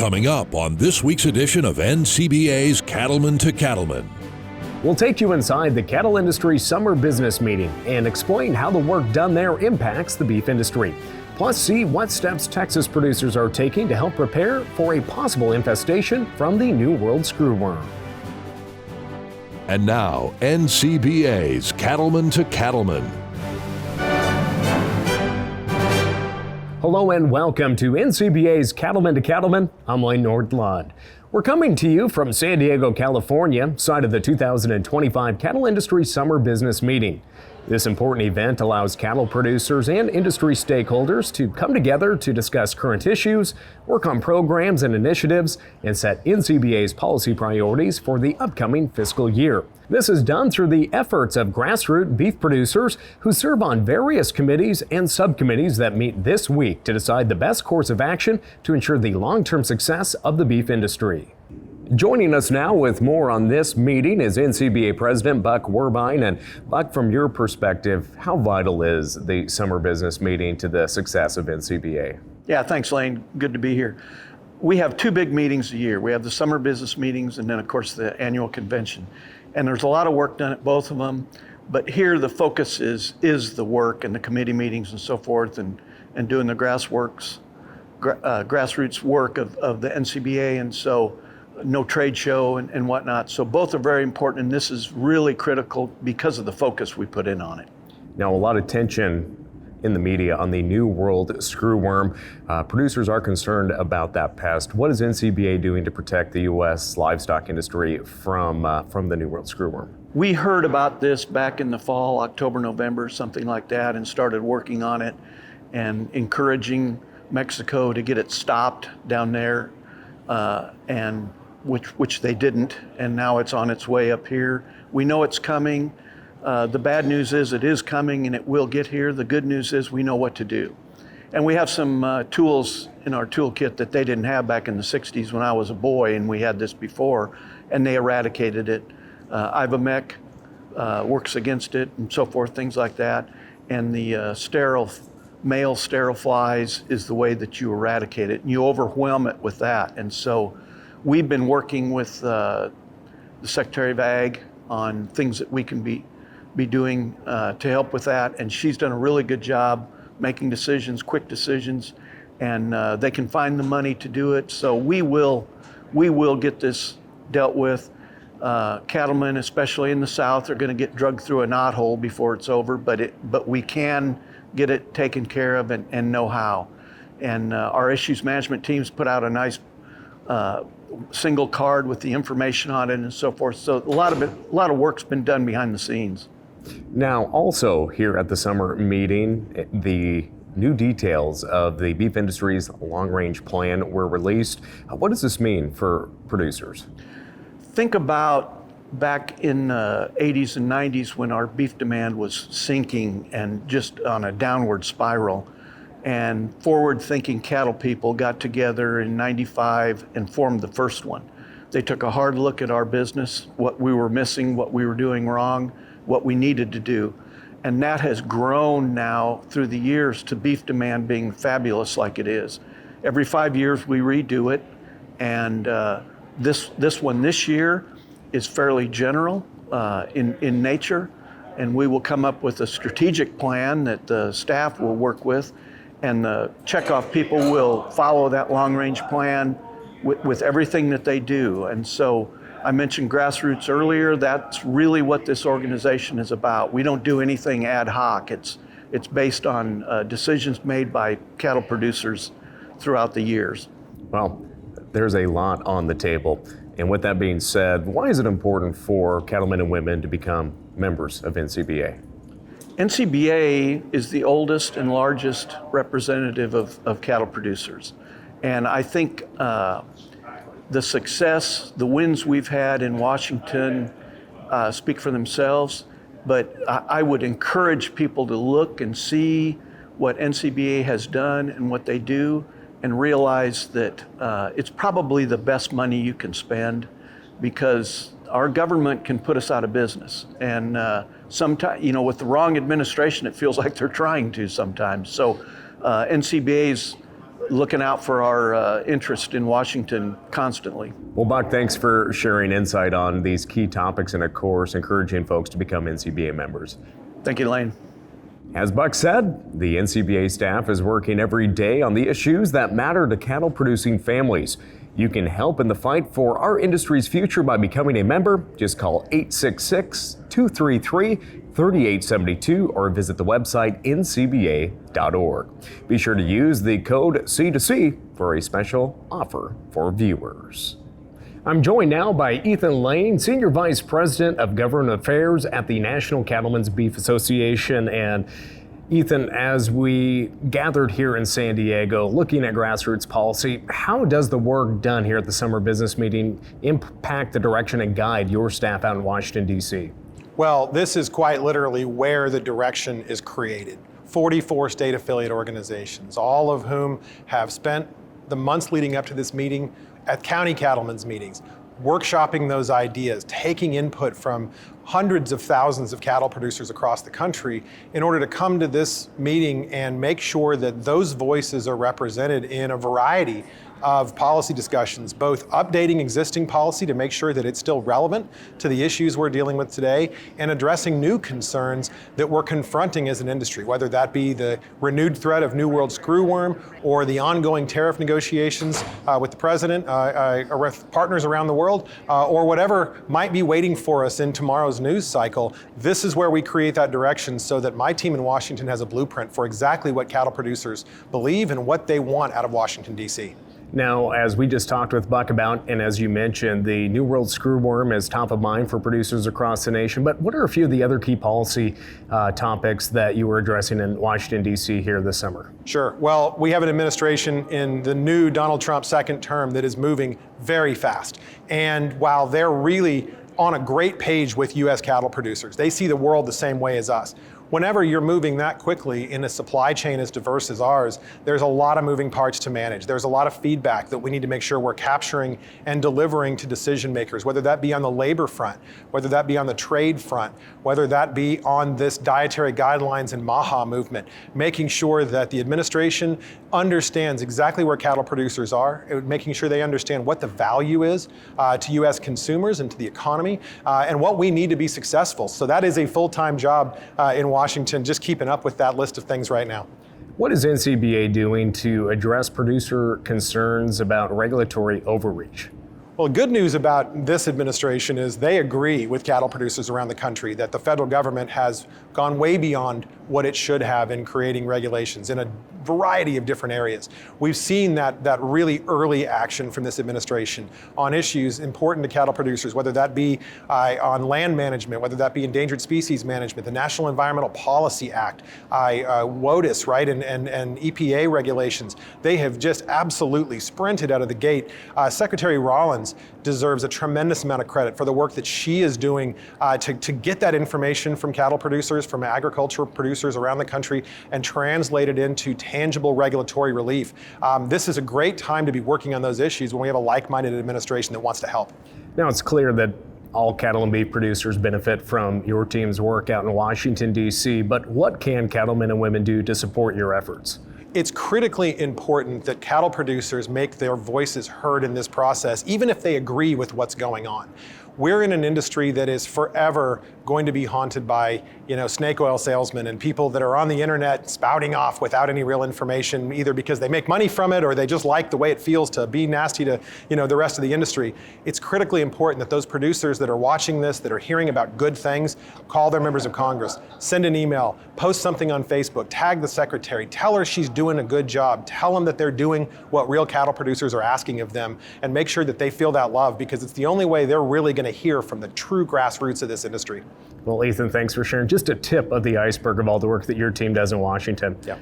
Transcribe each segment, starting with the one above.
Coming up on this week's edition of NCBA's Cattlemen to Cattlemen. We'll take you inside the cattle industry summer business meeting and explain how the work done there impacts the beef industry. Plus, see what steps Texas producers are taking to help prepare for a possible infestation from the new World Screworm. And now, NCBA's Cattlemen to Cattlemen. Hello and welcome to NCBA's Cattlemen to Cattlemen. I'm Lane Nordlund. We're coming to you from San Diego, California, site of the 2025 Cattle Industry Summer Business Meeting. This important event allows cattle producers and industry stakeholders to come together to discuss current issues, work on programs and initiatives, and set NCBA's policy priorities for the upcoming fiscal year. This is done through the efforts of grassroots beef producers who serve on various committees and subcommittees that meet this week to decide the best course of action to ensure the long-term success of the beef industry. Joining us now with more on this meeting is NCBA President Buck Worbine. And Buck, from your perspective, how vital is the summer business meeting to the success of NCBA? Yeah, thanks, Lane. Good to be here. We have two big meetings a year. We have the summer business meetings and then, of course, the annual convention. And there's a lot of work done at both of them. But here the focus is the work and the committee meetings and so forth and doing the grassroots work of the NCBA. And so no trade show and whatnot. So both are very important, and this is really critical because of the focus we put in on it. Now, a lot of tension in the media on the new World Screworm. Producers are concerned about that pest. What is NCBA doing to protect the U.S. livestock industry from the new World Screworm? We heard about this back in the fall, October, November, something like that, and started working on it and encouraging Mexico to get it stopped down there, and which they didn't, and now it's on its way up here. We know it's coming. The bad news is it is coming and it will get here. The good news is we know what to do. And we have some tools in our toolkit that they didn't have back in the 60s when I was a boy, and we had this before, and they eradicated it. Ivomec works against it and so forth, things like that. And the male sterile flies is the way that you eradicate it, and you overwhelm it with that. And so we've been working with the Secretary of Ag on things that we can be doing to help with that, and she's done a really good job making decisions, quick decisions, and they can find the money to do it. So we will get this dealt with. Cattlemen, especially in the South, are going to get drugged through a knothole before it's over, but we can get it taken care of and know how. And our issues management teams put out a nice single card with the information on it and so forth. So a lot of work's been done behind the scenes. Now, also here at the summer meeting, the new details of the beef industry's long-range plan were released. What does this mean for producers? Think about back in the 80s and 90s when our beef demand was sinking and just on a downward spiral. And forward-thinking cattle people got together in '95 and formed the first one. They took a hard look at our business, what we were missing, what we were doing wrong, what we needed to do. And that has grown now through the years to beef demand being fabulous like it is. Every 5 years we redo it, and this one this year is fairly general in nature, and we will come up with a strategic plan that the staff will work with, and the checkoff people will follow that long-range plan with everything that they do. And so I mentioned grassroots earlier. That's really what this organization is about. We don't do anything ad hoc. It's based on decisions made by cattle producers throughout the years. Well, there's a lot on the table. And with that being said, why is it important for cattlemen and women to become members of NCBA? NCBA is the oldest and largest representative of cattle producers. And I think the success, the wins we've had in Washington speak for themselves, but I would encourage people to look and see what NCBA has done and what they do, and realize that it's probably the best money you can spend, because our government can put us out of business. And sometimes, with the wrong administration, it feels like they're trying to sometimes. So NCBA's looking out for our interest in Washington constantly. Well, Buck, thanks for sharing insight on these key topics and, of course, encouraging folks to become NCBA members. Thank you, Lane. As Buck said, the NCBA staff is working every day on the issues that matter to cattle producing families. You can help in the fight for our industry's future by becoming a member. Just call 866-233-3872 or visit the website ncba.org. Be sure to use the code C2C for a special offer for viewers. I'm joined now by Ethan Lane, Senior Vice President of Government Affairs at the National Cattlemen's Beef Association. And Ethan, as we gathered here in San Diego looking at grassroots policy, how does the work done here at the summer business meeting impact the direction and guide your staff out in Washington, D.C.? Well, this is quite literally where the direction is created. 44 state affiliate organizations, all of whom have spent the months leading up to this meeting at county cattlemen's meetings, workshopping those ideas, taking input from hundreds of thousands of cattle producers across the country in order to come to this meeting and make sure that those voices are represented in a variety of policy discussions, both updating existing policy to make sure that it's still relevant to the issues we're dealing with today, and addressing new concerns that we're confronting as an industry, whether that be the renewed threat of new World Screworm or the ongoing tariff negotiations with the president or with partners around the world, or whatever might be waiting for us in tomorrow's news cycle. This is where we create that direction so that my team in Washington has a blueprint for exactly what cattle producers believe and what they want out of Washington, D.C. Now, as we just talked with Buck about, and as you mentioned, the New World Screworm is top of mind for producers across the nation, but what are a few of the other key policy topics that you were addressing in Washington, D.C. here this summer? Sure. Well, we have an administration in the new Donald Trump second term that is moving very fast. And while they're really on a great page with U.S. cattle producers, they see the world the same way as us. Whenever you're moving that quickly in a supply chain as diverse as ours, there's a lot of moving parts to manage. There's a lot of feedback that we need to make sure we're capturing and delivering to decision makers, whether that be on the labor front, whether that be on the trade front, whether that be on this dietary guidelines and MAHA movement, making sure that the administration understands exactly where cattle producers are, making sure they understand what the value is to U.S. consumers and to the economy, and what we need to be successful. So that is a full-time job in Washington, just keeping up with that list of things right now. What is NCBA doing to address producer concerns about regulatory overreach? Well, good news about this administration is they agree with cattle producers around the country that the federal government has gone way beyond what it should have in creating regulations in a variety of different areas. We've seen that really early action from this administration on issues important to cattle producers, whether that be on land management, whether that be endangered species management, the National Environmental Policy Act, WOTUS, right, and EPA regulations. They have just absolutely sprinted out of the gate. Secretary Rollins deserves a tremendous amount of credit for the work that she is doing to get that information from cattle producers, from agricultural producers around the country, and translate it into tangible regulatory relief. This is a great time to be working on those issues when we have a like-minded administration that wants to help. Now, it's clear that all cattle and beef producers benefit from your team's work out in Washington, D.C., but what can cattlemen and women do to support your efforts? It's critically important that cattle producers make their voices heard in this process, even if they agree with what's going on. We're in an industry that is forever going to be haunted by, snake oil salesmen and people that are on the internet spouting off without any real information, either because they make money from it or they just like the way it feels to be nasty to, the rest of the industry. It's critically important that those producers that are watching this, that are hearing about good things, call their members of Congress, send an email, post something on Facebook, tag the secretary, tell her she's doing a good job, tell them that they're doing what real cattle producers are asking of them, and make sure that they feel that love, because it's the only way they're really going to hear from the true grassroots of this industry. Well, Ethan, thanks for sharing just a tip of the iceberg of all the work that your team does in Washington. Yeah.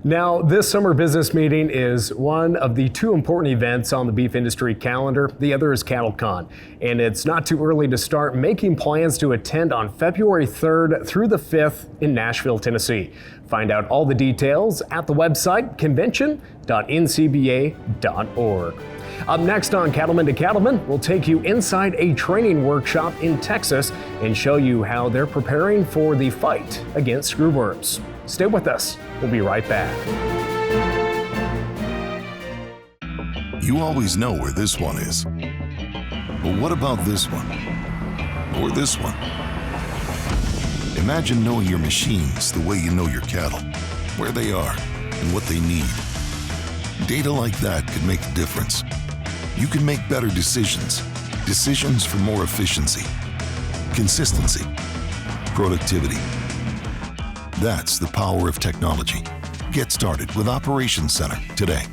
Now, this summer business meeting is one of the two important events on the beef industry calendar. The other is CattleCon, and it's not too early to start making plans to attend on February 3rd through the 5th in Nashville, Tennessee. Find out all the details at the website convention.ncba.org. Up next on Cattlemen to Cattlemen, we'll take you inside a training workshop in Texas and show you how they're preparing for the fight against screwworms. Stay with us. We'll be right back. You always know where this one is. But what about this one? Or this one? Imagine knowing your machines the way you know your cattle, where they are and what they need. Data like that could make a difference. You can make better decisions for more efficiency, consistency, productivity. That's the power of technology. Get started with Operations Center today.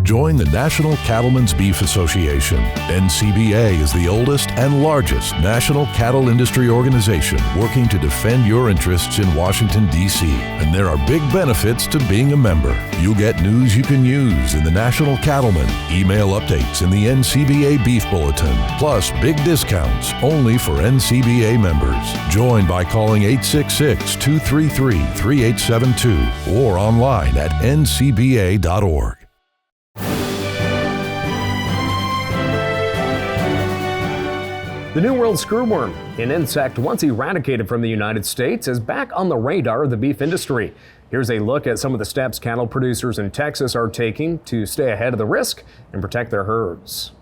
Join the National Cattlemen's Beef Association. NCBA is the oldest and largest national cattle industry organization working to defend your interests in Washington, D.C. And there are big benefits to being a member. You'll get news you can use in the National Cattlemen, email updates in the NCBA Beef Bulletin, plus big discounts only for NCBA members. Join by calling 866-233-3872 or online at ncba.org. The New World Screworm, an insect once eradicated from the United States, is back on the radar of the beef industry. Here's a look at some of the steps cattle producers in Texas are taking to stay ahead of the risk and protect their herds.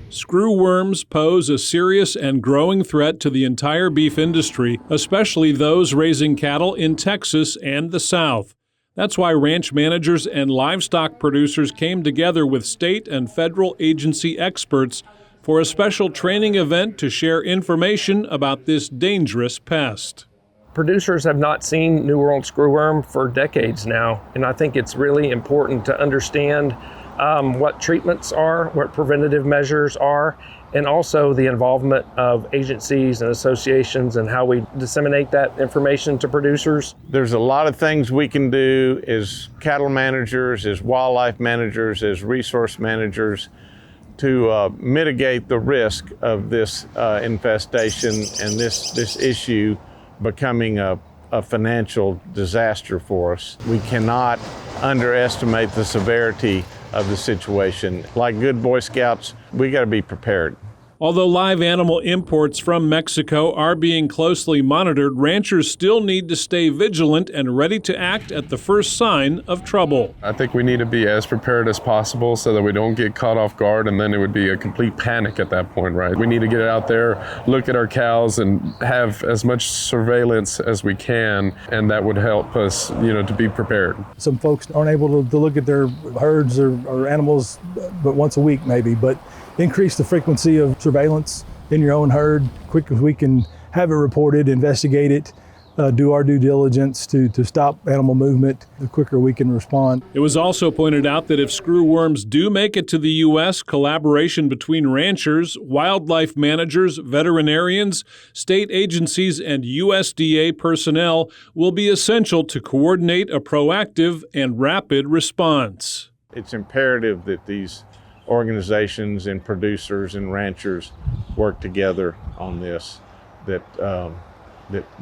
Screwworms pose a serious and growing threat to the entire beef industry, especially those raising cattle in Texas and the South. That's why ranch managers and livestock producers came together with state and federal agency experts for a special training event to share information about this dangerous pest. Producers have not seen New World Screworm for decades now, and I think it's really important to understand what treatments are, what preventative measures are, and also the involvement of agencies and associations and how we disseminate that information to producers. There's a lot of things we can do as cattle managers, as wildlife managers, as resource managers to mitigate the risk of this infestation and this issue becoming a financial disaster for us. We cannot underestimate the severity of the situation. Like good Boy Scouts, we got to be prepared. Although live animal imports from Mexico are being closely monitored, ranchers still need to stay vigilant and ready to act at the first sign of trouble. I think we need to be as prepared as possible so that we don't get caught off guard, and then it would be a complete panic at that point, right? We need to get out there, look at our cows, and have as much surveillance as we can, and that would help us, to be prepared. Some folks aren't able to look at their herds or animals but once a week maybe, but increase the frequency of surveillance in your own herd. Quick as we can have it reported, investigate it, do our due diligence to stop animal movement, the quicker we can respond. It was also pointed out that if screwworms do make it to the U.S., collaboration between ranchers, wildlife managers, veterinarians, state agencies, and USDA personnel will be essential to coordinate a proactive and rapid response. It's imperative that these organizations and producers and ranchers work together on this, that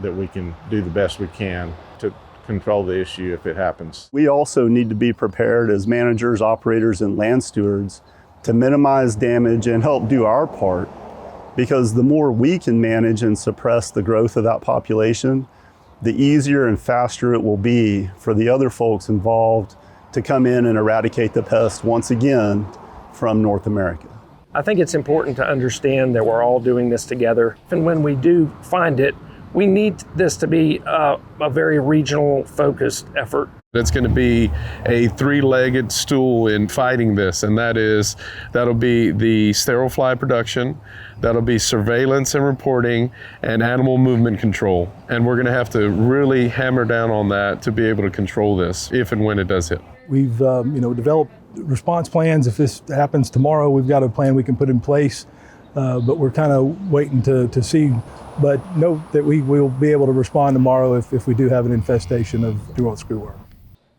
we can do the best we can to control the issue if it happens. We also need to be prepared as managers, operators, and land stewards to minimize damage and help do our part, because the more we can manage and suppress the growth of that population, the easier and faster it will be for the other folks involved to come in and eradicate the pest once again from North America. I think it's important to understand that we're all doing this together. And when we do find it, we need this to be a very regional focused effort. It's going to be a three-legged stool in fighting this, and that'll be the sterile fly production, that'll be surveillance and reporting, and animal movement control. And we're going to have to really hammer down on that to be able to control this if and when it does hit. We've developed response plans. If this happens tomorrow, we've got a plan we can put in place, but we're kind of waiting to see. But note that we will be able to respond tomorrow if we do have an infestation of New World Screworm.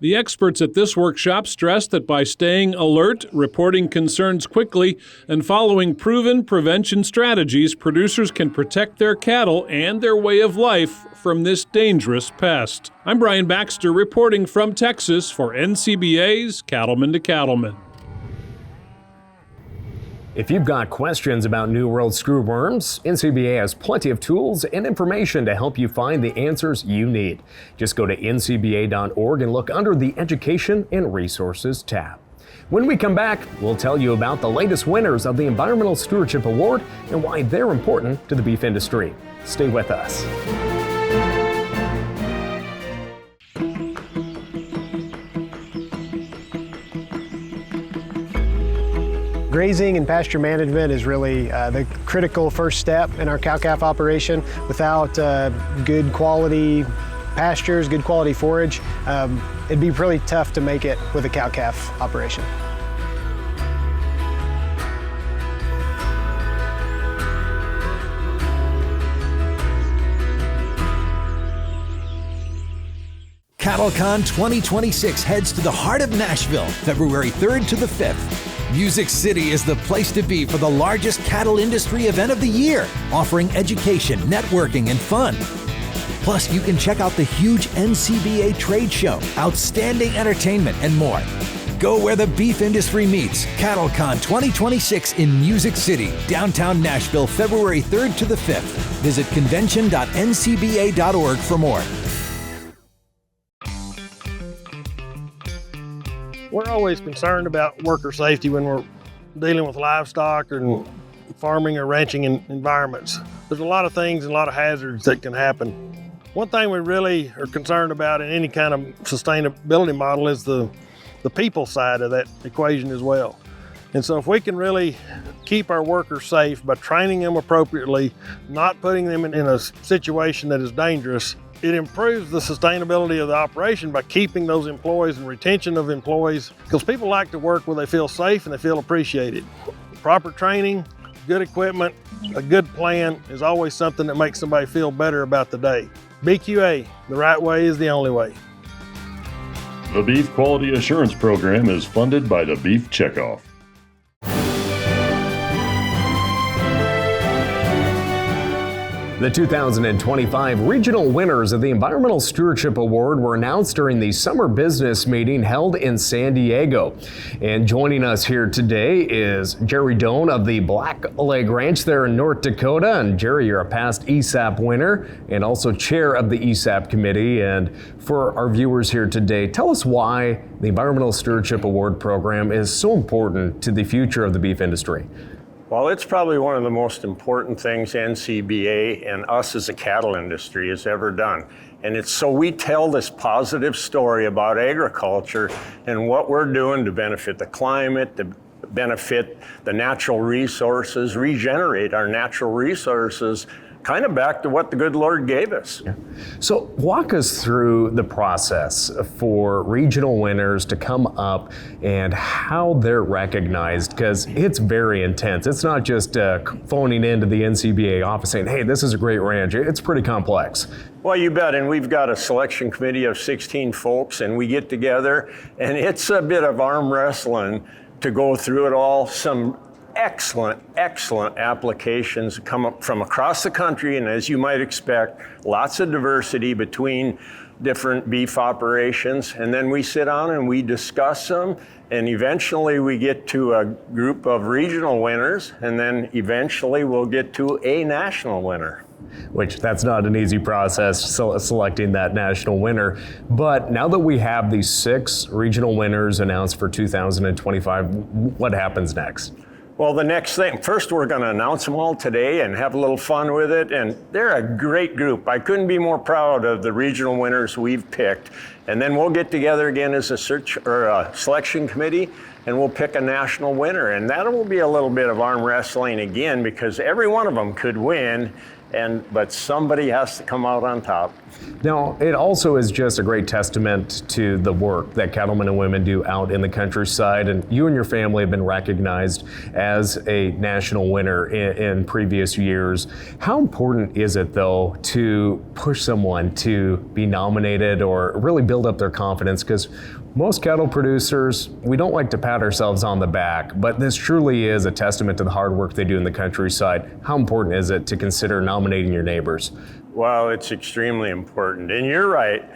The experts at this workshop stressed that by staying alert, reporting concerns quickly, and following proven prevention strategies, producers can protect their cattle and their way of life from this dangerous pest. I'm Brian Baxter reporting from Texas for NCBA's Cattlemen to Cattlemen. If you've got questions about New World Screworms, NCBA has plenty of tools and information to help you find the answers you need. Just go to ncba.org and look under the Education and Resources tab. When we come back, we'll tell you about the latest winners of the Environmental Stewardship Award and why they're important to the beef industry. Stay with us. Grazing and pasture management is really the critical first step in our cow-calf operation. Without good quality pastures, good quality forage, it'd be really tough to make it with a cow-calf operation. CattleCon 2026 heads to the heart of Nashville, February 3rd to the 5th. Music City is the place to be for the largest cattle industry event of the year, offering education, networking, and fun. Plus, you can check out the huge NCBA trade show, outstanding entertainment, and more. Go where the beef industry meets. CattleCon 2026 in Music City, downtown Nashville, February 3rd to the 5th. Visit convention.ncba.org for more. We're always concerned about worker safety when we're dealing with livestock or farming or ranching environments. There's a lot of things and a lot of hazards that can happen. One thing we really are concerned about in any kind of sustainability model is the people side of that equation as well. And so if we can really keep our workers safe by training them appropriately, not putting them in a situation that is dangerous, it improves the sustainability of the operation by keeping those employees and retention of employees, because people like to work where they feel safe and they feel appreciated. Proper training, good equipment, a good plan is always something that makes somebody feel better about the day. BQA, the right way is the only way. The Beef Quality Assurance Program is funded by the Beef Checkoff. The 2025 regional winners of the Environmental Stewardship Award were announced during the summer business meeting held in San Diego. And joining us here today is Jerry Doan of the Black Leg Ranch there in North Dakota. And Jerry, you're a past ESAP winner and also chair of the ESAP committee. And for our viewers here today, tell us why the Environmental Stewardship Award program is so important to the future of the beef industry. Well, it's probably one of the most important things NCBA and us as a cattle industry has ever done. And it's so we tell this positive story about agriculture and what we're doing to benefit the climate, to benefit the natural resources, regenerate our natural resources, kind of back to what the good Lord gave us. Yeah. So walk us through the process for regional winners to come up and how they're recognized, because it's very intense. It's not just phoning into the NCBA office saying, hey, this is a great ranch. It's pretty complex. Well, you bet. And we've got a selection committee of 16 folks, and we get together, and it's a bit of arm wrestling to go through it all. Some excellent applications come up from across the country, and as you might expect, lots of diversity between different beef operations. And then we sit down and we discuss them, and eventually we get to a group of regional winners, and then eventually we'll get to a national winner. Which that's not an easy process, selecting that national winner. But now that we have these 6 regional winners announced for 2025, what happens next? Well, the next thing, first we're going to announce them all today and have a little fun with it, and they're a great group. I couldn't be more proud of the regional winners we've picked. And then we'll get together again as a selection committee, and we'll pick a national winner. And that will be a little bit of arm wrestling again, because every one of them could win, but somebody has to come out on top. Now, it also is just a great testament to the work that cattlemen and women do out in the countryside, and you and your family have been recognized as a national winner in previous years. How important is it, though, to push someone to be nominated or really build up their confidence? Because most cattle producers, we don't like to pat ourselves on the back, but this truly is a testament to the hard work they do in the countryside. How important is it to consider nominating your neighbors? Well, it's extremely important. And you're right,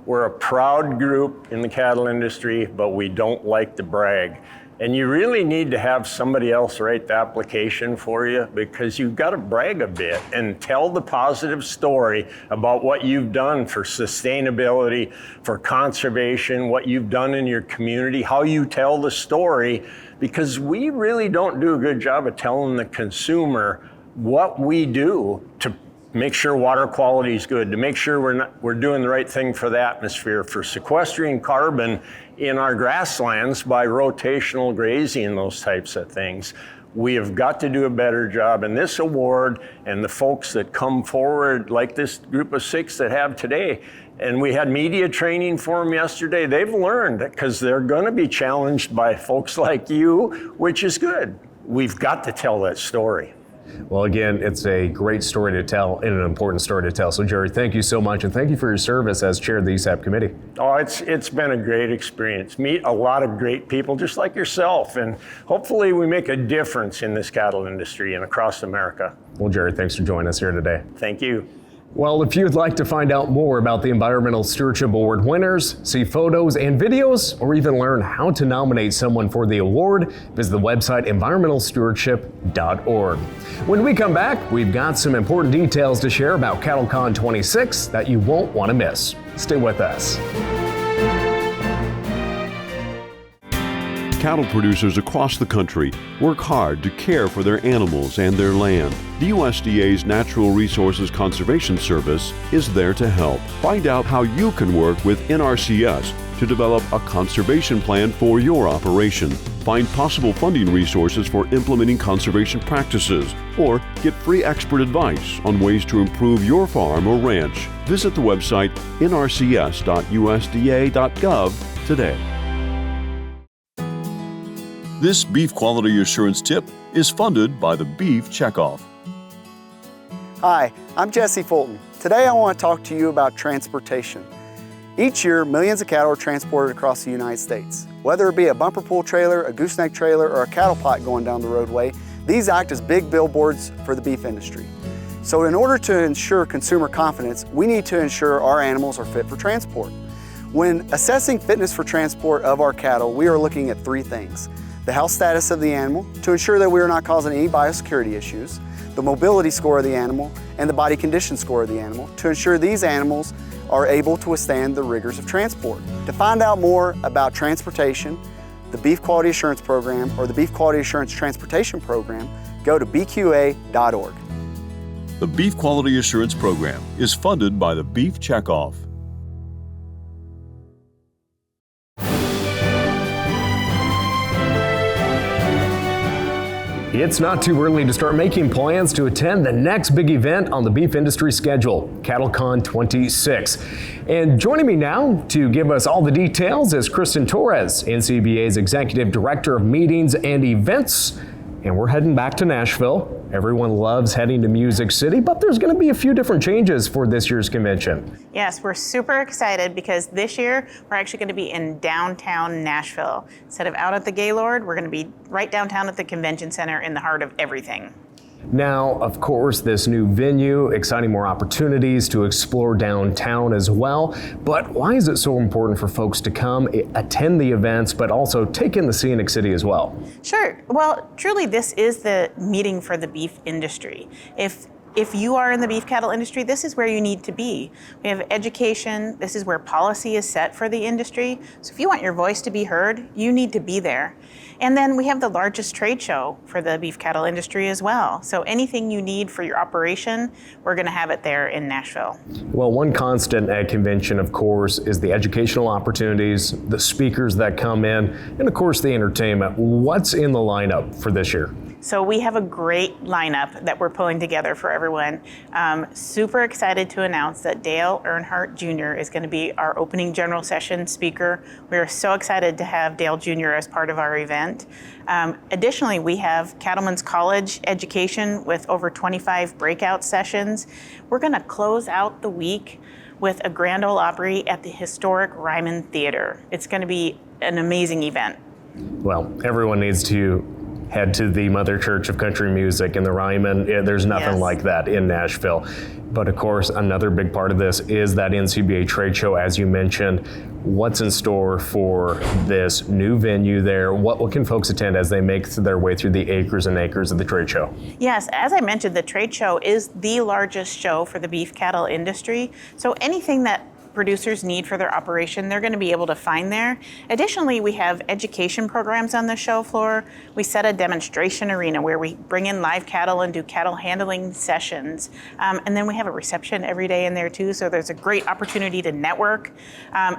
we're a proud group in the cattle industry, but we don't like to brag. And you really need to have somebody else write the application for you, because you've got to brag a bit and tell the positive story about what you've done for sustainability, for conservation, what you've done in your community, how you tell the story, because we really don't do a good job of telling the consumer what we do to make sure water quality is good, to make sure we're doing the right thing for the atmosphere, for sequestering carbon in our grasslands by rotational grazing and those types of things. We have got to do a better job. And this award and the folks that come forward, like this group of 6 that have today, and we had media training for them yesterday, they've learned, because they're going to be challenged by folks like you, which is good. We've got to tell that story. Well, again, it's a great story to tell and an important story to tell. So, Jerry, thank you so much, and thank you for your service as chair of the ESAP committee. Oh, it's been a great experience. Meet a lot of great people just like yourself, and hopefully we make a difference in this cattle industry and across America. Well, Jerry, thanks for joining us here today. Thank you. Well, if you'd like to find out more about the Environmental Stewardship Award winners, see photos and videos, or even learn how to nominate someone for the award, visit the website environmentalstewardship.org. When we come back, we've got some important details to share about CattleCon 26 that you won't want to miss. Stay with us. Cattle producers across the country work hard to care for their animals and their land. The USDA's Natural Resources Conservation Service is there to help. Find out how you can work with NRCS to develop a conservation plan for your operation. Find possible funding resources for implementing conservation practices, or get free expert advice on ways to improve your farm or ranch. Visit the website nrcs.usda.gov today. This beef quality assurance tip is funded by the Beef Checkoff. Hi, I'm Jesse Fulton. Today I want to talk to you about transportation. Each year, millions of cattle are transported across the United States. Whether it be a bumper pull trailer, a gooseneck trailer, or a cattle pot going down the roadway, these act as big billboards for the beef industry. So in order to ensure consumer confidence, we need to ensure our animals are fit for transport. When assessing fitness for transport of our cattle, we are looking at 3 things. The health status of the animal, to ensure that we are not causing any biosecurity issues, the mobility score of the animal, and the body condition score of the animal, to ensure these animals are able to withstand the rigors of transport. To find out more about transportation, the Beef Quality Assurance Program, or the Beef Quality Assurance Transportation Program, go to bqa.org. The Beef Quality Assurance Program is funded by the Beef Checkoff. It's not too early to start making plans to attend the next big event on the beef industry schedule, CattleCon 26. And joining me now to give us all the details is Kristen Torres, NCBA's Executive Director of Meetings and Events. And we're heading back to Nashville. Everyone loves heading to Music City, but there's going to be a few different changes for this year's convention. Yes, we're super excited because this year we're actually going to be in downtown Nashville. Instead of out at the Gaylord, we're going to be right downtown at the convention center in the heart of everything. Now, of course, this new venue, exciting more opportunities to explore downtown as well. But why is it so important for folks to come, attend the events, but also take in the scenic city as well? Sure. Well, truly, this is the meeting for the beef industry. If you are in the beef cattle industry, this is where you need to be. We have education. This is where policy is set for the industry. So if you want your voice to be heard, you need to be there. And then we have the largest trade show for the beef cattle industry as well. So anything you need for your operation, we're going to have it there in Nashville. Well, one constant at convention, of course, is the educational opportunities, the speakers that come in, and of course the entertainment. What's in the lineup for this year? So we have a great lineup that we're pulling together for everyone. Super excited to announce that Dale Earnhardt Jr. is going to be our opening general session speaker. We are so excited to have Dale Jr. as part of our event. Additionally, we have Cattlemen's College education with over 25 breakout sessions. We're going to close out the week with a Grand Ole Opry at the historic Ryman Theater. It's going to be an amazing event. Well, everyone needs to head to the Mother Church of Country Music and the Ryman. There's nothing like that in Nashville. But of course, another big part of this is that NCBA trade show, as you mentioned. What's in store for this new venue there? What can folks attend as they make their way through the acres and acres of the trade show? Yes, as I mentioned, the trade show is the largest show for the beef cattle industry. So anything that producers need for their operation, they're going to be able to find there. Additionally, we have education programs on the show floor. We set a demonstration arena where we bring in live cattle and do cattle handling sessions. And then we have a reception every day in there too, so there's a great opportunity to network.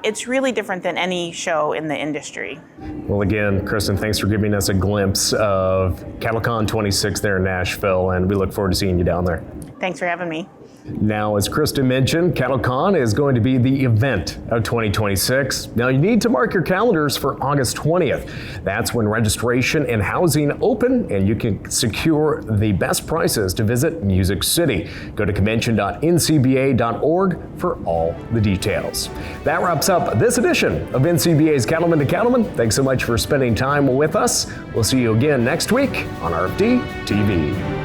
It's really different than any show in the industry. Well, again, Kristen, thanks for giving us a glimpse of CattleCon 26 there in Nashville, and we look forward to seeing you down there. Thanks for having me. Now, as Kristen mentioned, CattleCon is going to be the event of 2026. Now, you need to mark your calendars for August 20th. That's when registration and housing open, and you can secure the best prices to visit Music City. Go to convention.ncba.org for all the details. That wraps up this edition of NCBA's Cattlemen to Cattlemen. Thanks so much for spending time with us. We'll see you again next week on RFD TV.